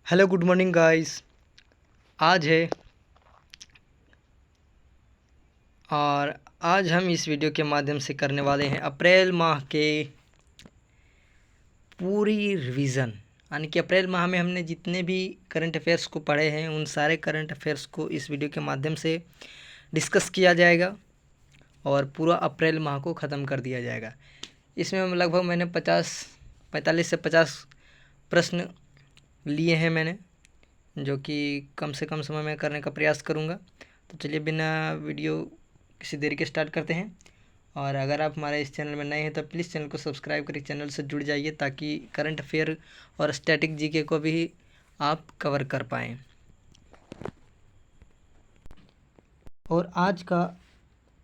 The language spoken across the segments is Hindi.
Hello good morning guys. आज है और आज हम इस वीडियो के माध्यम से करने वाले हैं अप्रैल माह के पूरी रिवीजन। यानी कि अप्रैल माह में हमने जितने भी करंट अफेयर्स को पढ़े हैं उन सारे करंट अफेयर्स को इस वीडियो के माध्यम से डिस्कस किया जाएगा और पूरा अप्रैल माह को ख़त्म कर दिया जाएगा। इसमें लगभग मैंने 45 से 50 प्रश्न लिए हैं मैंने, जो कि कम से कम समय में करने का प्रयास करूँगा। तो चलिए बिना वीडियो किसी देरी के स्टार्ट करते हैं। और अगर आप हमारे इस चैनल में नए हैं तो प्लीज़ चैनल को सब्सक्राइब करिए, चैनल से जुड़ जाइए ताकि करंट अफेयर और स्टैटिक जीके को भी आप कवर कर पाएँ। और आज का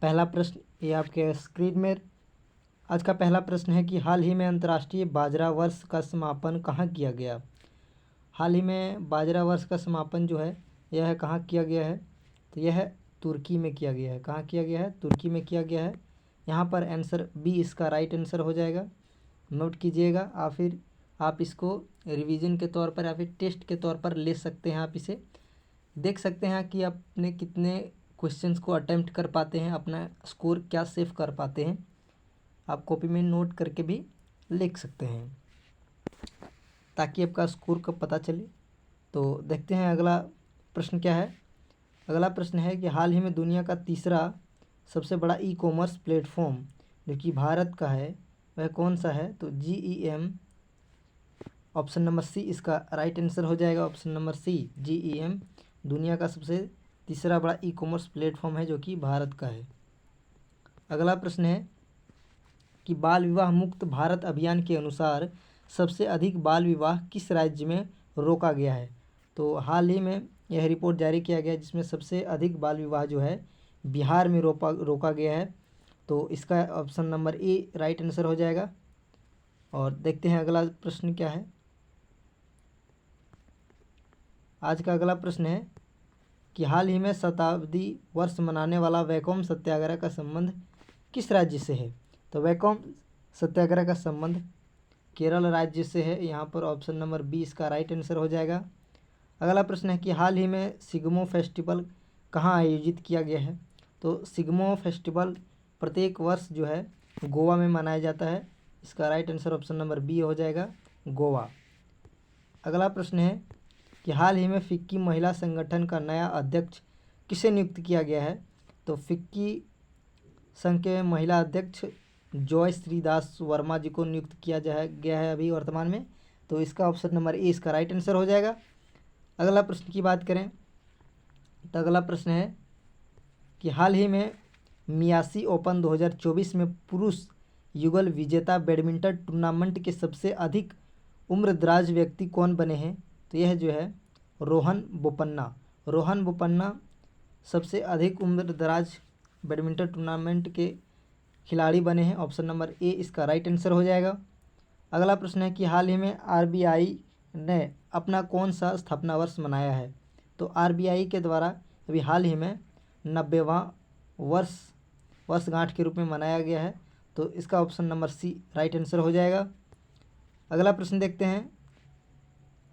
पहला प्रश्न ये आपके स्क्रीन में। आज का पहला प्रश्न है कि हाल ही में अंतर्राष्ट्रीय बाजरा वर्ष का समापन कहाँ किया गया। हाल ही में बाजरा वर्ष का समापन जो है यह कहाँ किया गया है, तो यह तुर्की में किया गया है। कहाँ किया गया है? तुर्की में किया गया है। यहाँ पर आंसर बी इसका राइट आंसर हो जाएगा। नोट कीजिएगा, फिर आप इसको रिवीजन के तौर पर या फिर टेस्ट के तौर पर ले सकते हैं। आप इसे देख सकते हैं कि आपने कितने क्वेश्चंस को अटेम्प्ट कर पाते हैं, अपना स्कोर क्या सेव कर पाते हैं। आप कॉपी में नोट करके भी लिख सकते हैं ताकि आपका स्कोर का पता चले। तो देखते हैं अगला प्रश्न क्या है। अगला प्रश्न है कि हाल ही में दुनिया का तीसरा सबसे बड़ा ई कॉमर्स प्लेटफॉर्म जो कि भारत का है वह कौन सा है? तो GEM, ऑप्शन नंबर सी इसका राइट आंसर हो जाएगा। ऑप्शन नंबर सी GEM दुनिया का सबसे तीसरा बड़ा ई कॉमर्स प्लेटफॉर्म है जो कि भारत का है। अगला प्रश्न है कि बाल विवाह मुक्त भारत अभियान के अनुसार सबसे अधिक बाल विवाह किस राज्य में रोका गया है? तो हाल ही में यह रिपोर्ट जारी किया गया जिसमें सबसे अधिक बाल विवाह जो है बिहार में रोका गया है। तो इसका option number A right answer हो जाएगा। और देखते हैं अगला प्रश्न क्या है। आज का अगला प्रश्न है कि हाल ही में शताब्दी वर्ष मनाने वाला वैकोम सत्याग्रह का संबंध किस राज्य से है? तो वैकोम सत्याग्रह का संबंध केरल राज्य से है। यहाँ पर ऑप्शन नंबर बी इसका राइट आंसर हो जाएगा। अगला प्रश्न है कि हाल ही में सिग्मो फेस्टिवल कहाँ आयोजित किया गया है? तो सिग्मो फेस्टिवल प्रत्येक वर्ष जो है गोवा में मनाया जाता है। इसका right answer option number B हो जाएगा, गोवा। अगला प्रश्न है कि हाल ही में फिक्की महिला संगठन का नया अध्यक्ष किसे नियुक्त किया गया है? तो फिक्की संघ के महिला अध्यक्ष जॉय श्रीदास वर्मा जी को नियुक्त किया गया है अभी वर्तमान में। तो इसका ऑप्शन नंबर ए इसका राइट आंसर हो जाएगा। अगला प्रश्न की बात करें तो अगला प्रश्न है कि हाल ही में मियासी ओपन 2024 में पुरुष युगल विजेता बैडमिंटन टूर्नामेंट के सबसे अधिक उम्रदराज व्यक्ति कौन बने हैं? तो यह जो है रोहन बोपन्ना सबसे अधिक उम्रदराज बैडमिंटन टूर्नामेंट के खिलाड़ी बने हैं। ऑप्शन नंबर ए इसका राइट आंसर हो जाएगा। अगला प्रश्न है कि हाल ही में RBI ने अपना कौन सा स्थापना वर्ष मनाया है? तो RBI के द्वारा अभी हाल ही में 90वां वर्षगांठ के रूप में मनाया गया है। तो इसका option number C right answer हो जाएगा। अगला प्रश्न देखते हैं।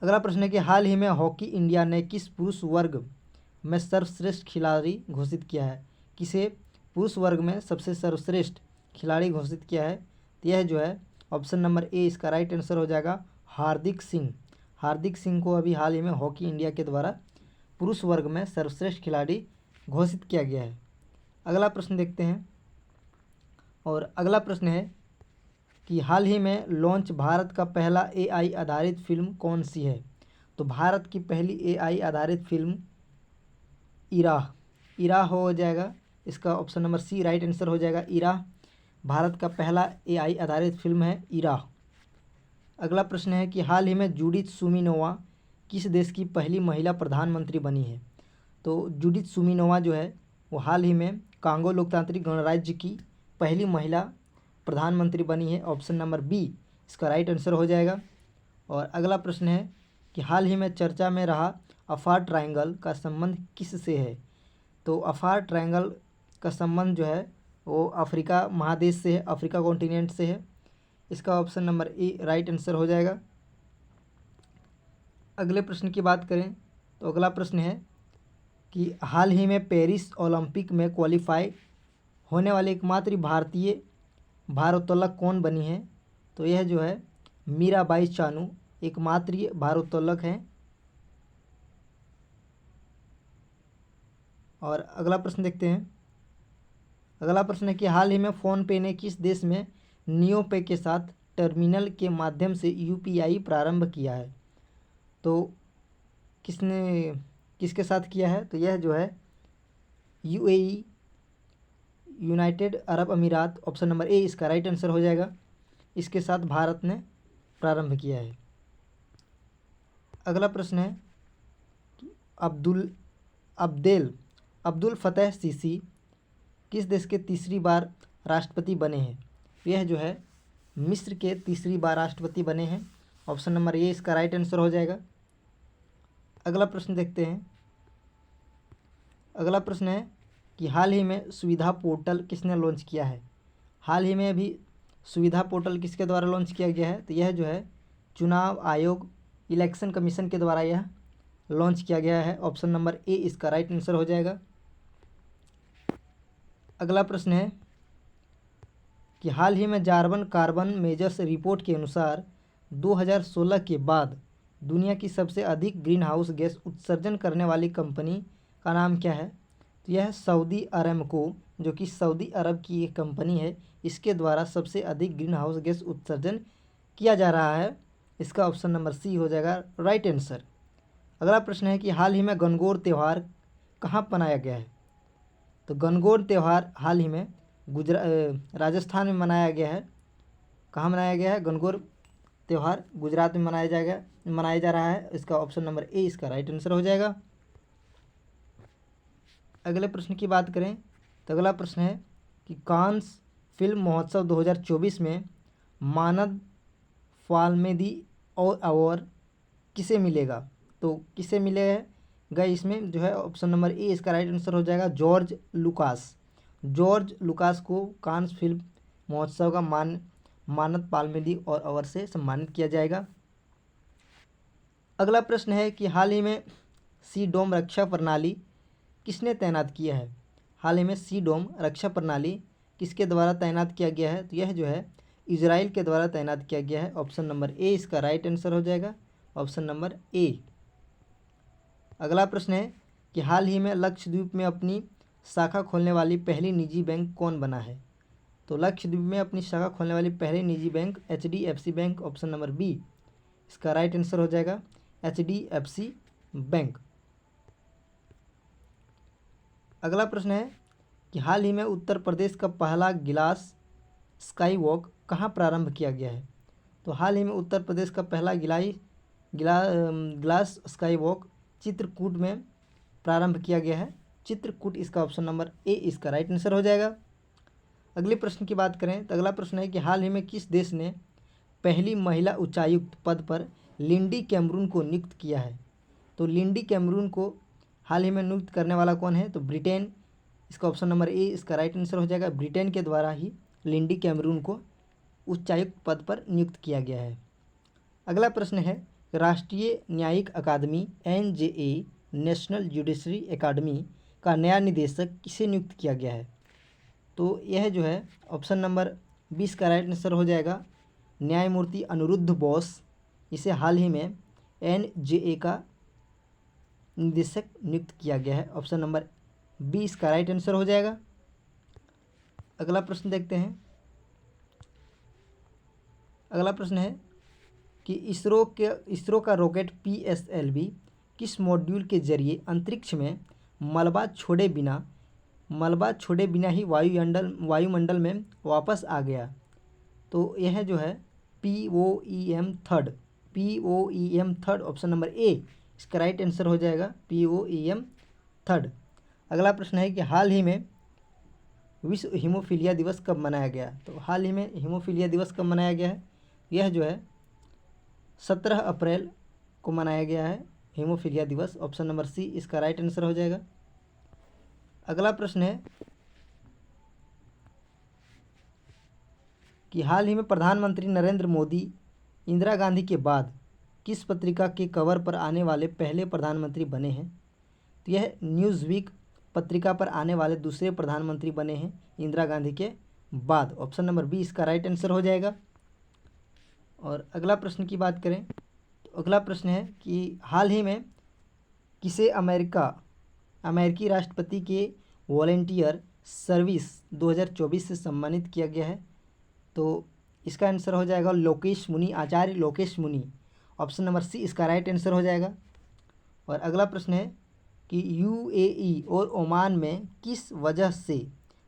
अगला प्रश्न है कि हाल ही में हॉकी इंडिया ने किस पुरुष वर्ग में सर्वश्रेष्ठ खिलाड़ी घोषित किया है? किसे पुरुष वर्ग में सबसे सर्वश्रेष्ठ खिलाड़ी घोषित किया है? तो यह जो है ऑप्शन नंबर ए इसका राइट आंसर हो जाएगा, हार्दिक सिंह को अभी हाल ही में हॉकी इंडिया के द्वारा पुरुष वर्ग में सर्वश्रेष्ठ खिलाड़ी घोषित किया गया है। अगला प्रश्न देखते हैं। और अगला प्रश्न है कि हाल ही में लॉन्च भारत का पहला AI आधारित फिल्म कौन सी है? तो भारत की पहली AI आधारित फिल्म इरा हो जाएगा। इसका option number C right answer हो जाएगा, इरा। भारत का पहला AI आधारित फिल्म है इरा। अगला प्रश्न है कि हाल ही में जूडिथ सुमिनोवा किस देश की पहली महिला प्रधानमंत्री बनी है? तो जूडिथ सुमिनोवा जो है वो हाल ही में कांगो लोकतांत्रिक गणराज्य की पहली महिला प्रधानमंत्री बनी है। ऑप्शन नंबर बी इसका राइट आंसर हो जाएगा। और अगला प्रश्न है कि हाल ही में चर्चा में रहा अफार ट्रायंगल का संबंध किस से है? तो अफार ट्रायंगल का संबंध जो है वो अफ्रीका महादेश से है, अफ्रीका कॉन्टिनेंट से है। इसका option number A right answer हो जाएगा। अगले प्रश्न की बात करें तो अगला प्रश्न है कि हाल ही में पेरिस ओलंपिक में क्वालिफाई होने वाली एकमात्र भारतीय भारोत्तोलक कौन बनी है? तो यह जो है मीराबाई चानू एकमात्र भारोत्तोलक हैं। और अगला प्रश्न देखते हैं। अगला प्रश्न है कि हाल ही में फ़ोनपे ने किस देश में नियो पे के साथ टर्मिनल के माध्यम से यूपीआई प्रारंभ किया है? तो किसने किसके साथ किया है? तो यह जो है यूएई, यूनाइटेड अरब अमीरात, ऑप्शन नंबर ए इसका राइट आंसर हो जाएगा। इसके साथ भारत ने प्रारंभ किया है। अगला प्रश्न है कि अब्दुल फतेह सीसी किस देश के तीसरी बार राष्ट्रपति बने हैं? यह जो है मिस्र के तीसरी बार राष्ट्रपति बने हैं। ऑप्शन नंबर ए इसका राइट आंसर हो जाएगा। अगला प्रश्न देखते हैं। अगला प्रश्न है कि हाल ही में सुविधा पोर्टल किसने लॉन्च किया है? हाल ही में अभी सुविधा पोर्टल किसके द्वारा लॉन्च किया गया है? तो यह जो है चुनाव आयोग, इलेक्शन कमीशन के द्वारा यह लॉन्च किया गया है। ऑप्शन नंबर ए इसका राइट आंसर हो जाएगा। अगला प्रश्न है कि हाल ही में जार्वन कार्बन मेजर्स रिपोर्ट के अनुसार 2016 के बाद दुनिया की सबसे अधिक ग्रीन हाउस गैस उत्सर्जन करने वाली कंपनी का नाम क्या है? तो यह सऊदी अरामको, जो कि सऊदी अरब की एक कंपनी है, इसके द्वारा सबसे अधिक ग्रीन हाउस गैस उत्सर्जन किया जा रहा है। इसका ऑप्शन नंबर सी हो जाएगा राइट आंसर। अगला प्रश्न है कि हाल ही में गणगौर त्यौहार कहाँ मनाया गया है? तो गणगौर त्यौहार हाल ही में राजस्थान में मनाया गया है। कहाँ मनाया गया है? गणगौर त्यौहार गुजरात में मनाया जा रहा है। इसका ऑप्शन नंबर ए इसका राइट आंसर हो जाएगा। अगले प्रश्न की बात करें तो अगला प्रश्न है कि कांस फिल्म महोत्सव 2024 में मानद फाल्मेदी और अवार्ड किसे मिलेगा? तो किसे मिलेगा इसमें जो है ऑप्शन नंबर ए इसका राइट आंसर हो जाएगा जॉर्ज लुकास को कांस फिल्म महोत्सव का मानद पाल्मेदी और अवार्ड से सम्मानित किया जाएगा। अगला प्रश्न है कि हाल ही में सी डोम रक्षा प्रणाली किसने तैनात किया है? हाल ही में सी डोम रक्षा प्रणाली किसके द्वारा तैनात किया गया है? तो यह जो है इजराइल के द्वारा तैनात किया गया है। ऑप्शन नंबर ए इसका राइट आंसर हो जाएगा। Option number A. अगला प्रश्न है कि हाल ही में लक्षद्वीप में अपनी शाखा खोलने वाली पहली निजी बैंक कौन बना है? तो लक्षद्वीप में अपनी शाखा खोलने वाली पहली निजी bank HDFC bank, option number B इसका राइट आंसर हो जाएगा HDFC बैंक। अगला प्रश्न है कि हाल ही में उत्तर प्रदेश का पहला ग्लास स्काई वॉक कहाँ प्रारंभ किया गया है? तो हाल ही में उत्तर प्रदेश का पहला ग्लास स्काई वॉक चित्रकूट में प्रारंभ किया गया है। चित्रकूट इसका ऑप्शन नंबर ए इसका राइट आंसर हो जाएगा। अगले प्रश्न की बात करें तो अगला प्रश्न है कि हाल ही में किस देश ने पहली महिला उच्चायुक्त पद पर लिंडी कैमरून को नियुक्त किया है? तो लिंडी कैमरून को हाल ही में नियुक्त करने वाला कौन है? तो ब्रिटेन। इसका ऑप्शन नंबर ए इसका राइट आंसर हो जाएगा। ब्रिटेन के द्वारा ही लिंडी कैमरून को उच्चायुक्त पद पर नियुक्त किया गया है। अगला प्रश्न है राष्ट्रीय न्यायिक अकादमी NJA नेशनल जुडिशरी एकेडमी का नया निदेशक किसे नियुक्त किया गया है? तो यह जो है ऑप्शन नंबर 20 का राइट आंसर हो जाएगा न्यायमूर्ति अनिरुद्ध बोस। इसे हाल ही में NJA का निदेशक नियुक्त किया गया है। ऑप्शन नंबर 20 का राइट आंसर हो जाएगा। अगला प्रश्न देखते हैं। अगला प्रश्न है कि इसरो का रॉकेट PSLV किस मॉड्यूल के जरिए अंतरिक्ष में मलबा छोड़े बिना ही वायुमंडल में वापस आ गया? तो यह जो है POEM third, option number A इसका राइट आंसर हो जाएगा POEM थर्ड। अगला प्रश्न है कि हाल ही में विश्व हीमोफीलिया दिवस कब मनाया गया? तो हाल ही में हीमोफीलिया दिवस कब मनाया गया है? यह जो है 17 अप्रैल को मनाया गया है हीमोफीलिया दिवस। ऑप्शन नंबर सी इसका राइट आंसर हो जाएगा। अगला प्रश्न है कि हाल ही में प्रधानमंत्री नरेंद्र मोदी इंदिरा गांधी के बाद किस पत्रिका के कवर पर आने वाले पहले प्रधानमंत्री बने हैं? तो यह न्यूज़वीक पत्रिका पर आने वाले दूसरे प्रधानमंत्री बने हैं इंदिरा गांधी के बाद। ऑप्शन नंबर बी इसका राइट आंसर हो जाएगा। और अगला प्रश्न की बात करें तो अगला प्रश्न है कि हाल ही में किसे अमेरिकी राष्ट्रपति के वॉलेंटियर सर्विस 2024 से सम्मानित किया गया है? तो इसका आंसर हो जाएगा लोकेश मुनि, आचार्य लोकेश मुनि। ऑप्शन नंबर सी इसका राइट आंसर हो जाएगा। और अगला प्रश्न है कि यूएई और ओमान में किस वजह से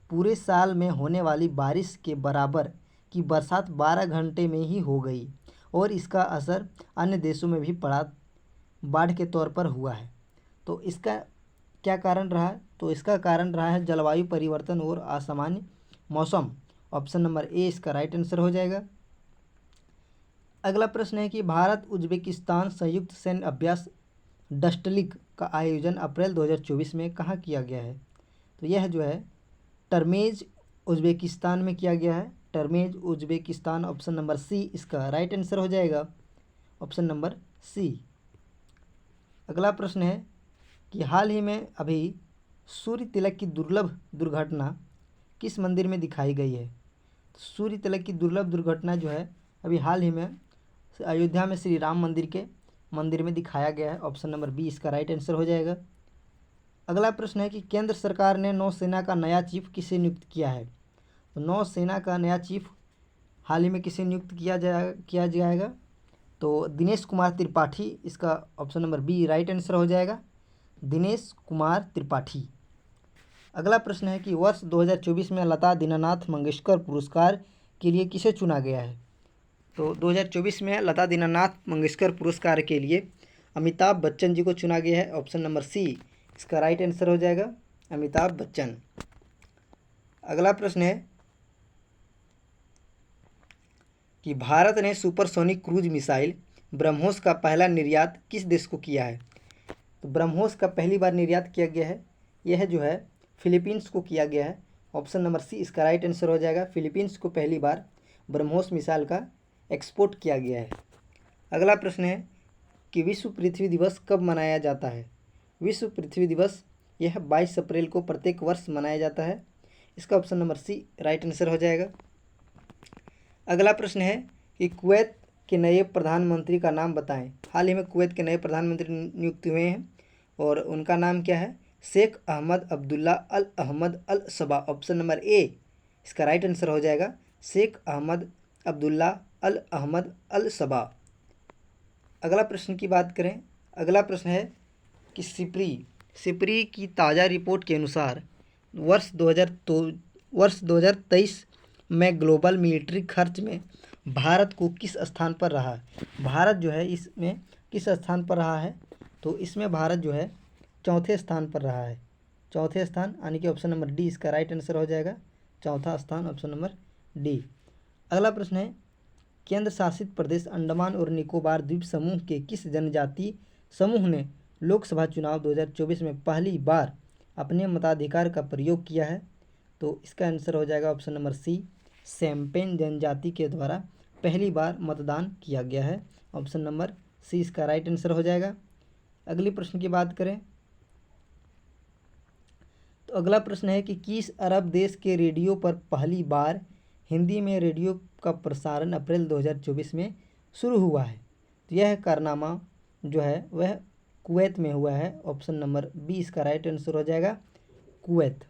पूरे साल में होने वाली बारिश के बराबर की बरसात 12 घंटे में ही हो गई और इसका असर अन्य देशों में भी पड़ा, बाढ़ के तौर पर हुआ है? तो इसका क्या कारण रहा है? तो इसका कारण रहा है जलवायु परिवर्तन और असामान्य मौसम। ऑप्शन नंबर ए इसका राइट आंसर हो जाएगा। अगला प्रश्न है कि भारत उज्बेकिस्तान संयुक्त सैन्य अभ्यास डस्टलिक का आयोजन अप्रैल 2024 में कहाँ किया गया है? तो यह जो है टर्मेज उज्बेकिस्तान में किया गया है। Termez Uzbekistan. Option number C इसका राइट आंसर हो जाएगा। Option number C. अगला प्रश्न है कि हाल ही में अभी सूर्य तिलक की दुर्लभ दुर्घटना किस मंदिर में दिखाई गई है? तो सूर्य तिलक की दुर्लभ दुर्घटना जो है अभी हाल ही में अयोध्या में श्री राम मंदिर में दिखाया गया है। ऑप्शन नंबर बी इसका राइट आंसर हो जाएगा। अगला प्रश्न है कि केंद्र सरकार ने नौसेना का नया चीफ किसे नियुक्त किया है? तो नौसेना का नया चीफ हाल ही में किसे नियुक्त किया जाएगा? तो दिनेश कुमार त्रिपाठी। इसका option number B right answer हो जाएगा, दिनेश कुमार त्रिपाठी। अगला प्रश्न है कि वर्ष 2024 में लता दीनानाथ मंगेशकर पुरस्कार के लिए किसे चुना गया है? तो 2024 में लता दीनानाथ मंगेशकर पुरस्कार के लिए अमिताभ बच्चन जी को चुना गया है। ऑप्शन नंबर सी इसका राइट आंसर हो जाएगा, अमिताभ बच्चन। अगला प्रश्न है कि भारत ने सुपरसोनिक क्रूज मिसाइल ब्रह्मोस का पहला निर्यात किस देश को किया है? तो ब्रह्मोस का पहली बार निर्यात किया गया है, यह जो है फिलीपींस को किया गया है। ऑप्शन नंबर सी इसका राइट आंसर हो जाएगा, फिलीपींस को पहली बार ब्रह्मोस मिसाइल का एक्सपोर्ट किया गया है। अगला प्रश्न है कि विश्व पृथ्वी दिवस कब मनाया जाता है? विश्व पृथ्वी दिवस यह 22 अप्रैल को प्रत्येक वर्ष मनाया जाता है। इसका option number C right answer हो जाएगा। अगला प्रश्न है कि कुवैत के नए प्रधानमंत्री का नाम बताएं। हाल ही में कुवैत के नए प्रधानमंत्री नियुक्त हुए हैं और उनका नाम क्या है? शेख अहमद अब्दुल्ला अल अहमद अल सबा। ऑप्शन नंबर ए इसका राइट आंसर हो जाएगा, शेख अहमद अब्दुल्ला अल अहमद अल सबा। अगला प्रश्न की बात करें, अगला प्रश्न है कि सिपरी की ताज़ा रिपोर्ट के अनुसार वर्ष 2023 में ग्लोबल मिलिट्री खर्च में भारत को किस स्थान पर रहा है? भारत जो है इसमें किस स्थान पर रहा है? तो इसमें भारत जो है चौथे स्थान पर रहा है, चौथे स्थान, यानी कि ऑप्शन नंबर डी इसका राइट आंसर हो जाएगा, चौथा स्थान, ऑप्शन नंबर डी। अगला प्रश्न है केंद्र शासित प्रदेश अंडमान और निकोबार द्वीप समूह के किस जनजातीय समूह ने लोकसभा चुनाव 2024 में पहली बार अपने मताधिकार का प्रयोग किया है? तो इसका आंसर हो जाएगा ऑप्शन नंबर सी, सेम्पेन जनजाति के द्वारा पहली बार मतदान किया गया है। ऑप्शन नंबर सी इसका राइट आंसर हो जाएगा। अगली प्रश्न की बात करें तो अगला प्रश्न है कि किस अरब देश के रेडियो पर पहली बार हिंदी में रेडियो का प्रसारण अप्रैल 2024 में शुरू हुआ है? तो यह कारनामा जो है वह कुवैत में हुआ है। ऑप्शन नंबर बी इसका राइट आंसर हो जाएगा, कुवैत।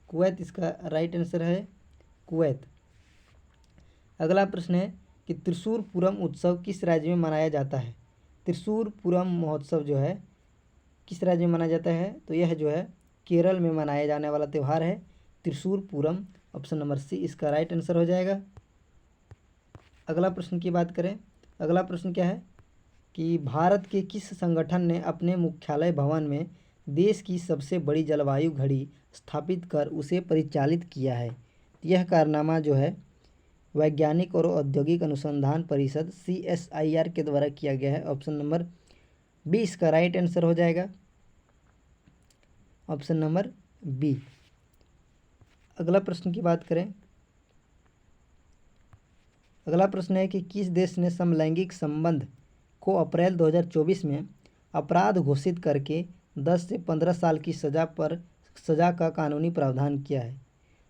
कुवैत इसका राइट आंसर है, कुवैत। अगला प्रश्न है कि त्रिशूर पूरम उत्सव किस राज्य में मनाया जाता है? त्रिशूर पूरम महोत्सव जो है किस राज्य में मनाया जाता है? तो यह जो है केरल में मनाया जाने वाला त्यौहार है त्रिशूर पूरम। ऑप्शन नंबर सी इसका राइट आंसर हो जाएगा। अगला प्रश्न की बात करें, अगला प्रश्न क्या है कि भारत के किस संगठन ने अपने मुख्यालय भवन में देश की सबसे बड़ी जलवायु घड़ी स्थापित कर उसे परिचालित किया है? यह कारनामा जो है वैज्ञानिक और औद्योगिक अनुसंधान परिषद CSIR के द्वारा किया गया है। ऑप्शन नंबर बी इसका राइट आंसर हो जाएगा, ऑप्शन नंबर बी। अगला प्रश्न की बात करें, अगला प्रश्न है कि किस देश ने समलैंगिक संबंध को अप्रैल 2024 में अपराध घोषित करके 10 से 15 साल की सज़ा का कानूनी प्रावधान किया है?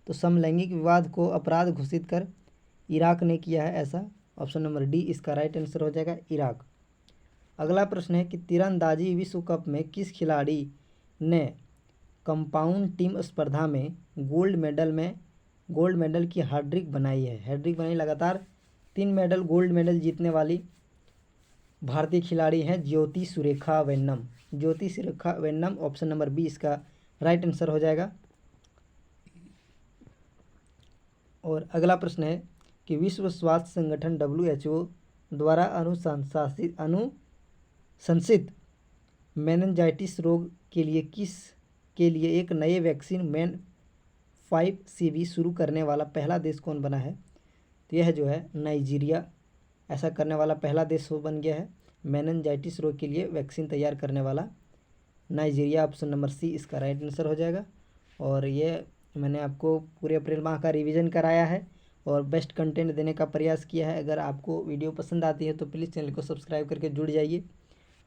तो समलैंगिक विवाद को अपराध घोषित कर इराक ने किया है ऐसा। ऑप्शन नंबर डी इसका राइट आंसर हो जाएगा, इराक। अगला प्रश्न है कि तीरंदाजी विश्व कप में किस खिलाड़ी ने कंपाउंड टीम स्पर्धा में गोल्ड मेडल की हैट्रिक बनाई है? हैट्रिक बनाई, लगातार 3 गोल्ड मेडल जीतने वाली भारतीय खिलाड़ी हैं Jyothi Surekha Vennam. Jyothi Surekha Vennam, option number B इसका राइट आंसर हो जाएगा। और अगला प्रश्न है कि विश्व स्वास्थ्य संगठन WHO द्वारा अनुशंसित मेनिंजाइटिस रोग के लिए एक नए वैक्सीन MEN 5CV शुरू करने वाला पहला देश कौन बना है? तो यह जो है नाइजीरिया ऐसा करने वाला पहला देश बन गया है। मेनिंजाइटिस रोग के लिए वैक्सीन तैयार करने वाला नाइजीरिया, ऑप्शन नंबर सी इसका राइट आंसर हो जाएगा। और ये मैंने आपको पूरे अप्रैल माह का रिवीजन कराया है और बेस्ट कंटेंट देने का प्रयास किया है। अगर आपको वीडियो पसंद आती है तो प्लीज़ चैनल को सब्सक्राइब करके जुड़ जाइए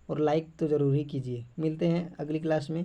और लाइक तो ज़रूर ही कीजिए। मिलते हैं अगली क्लास में।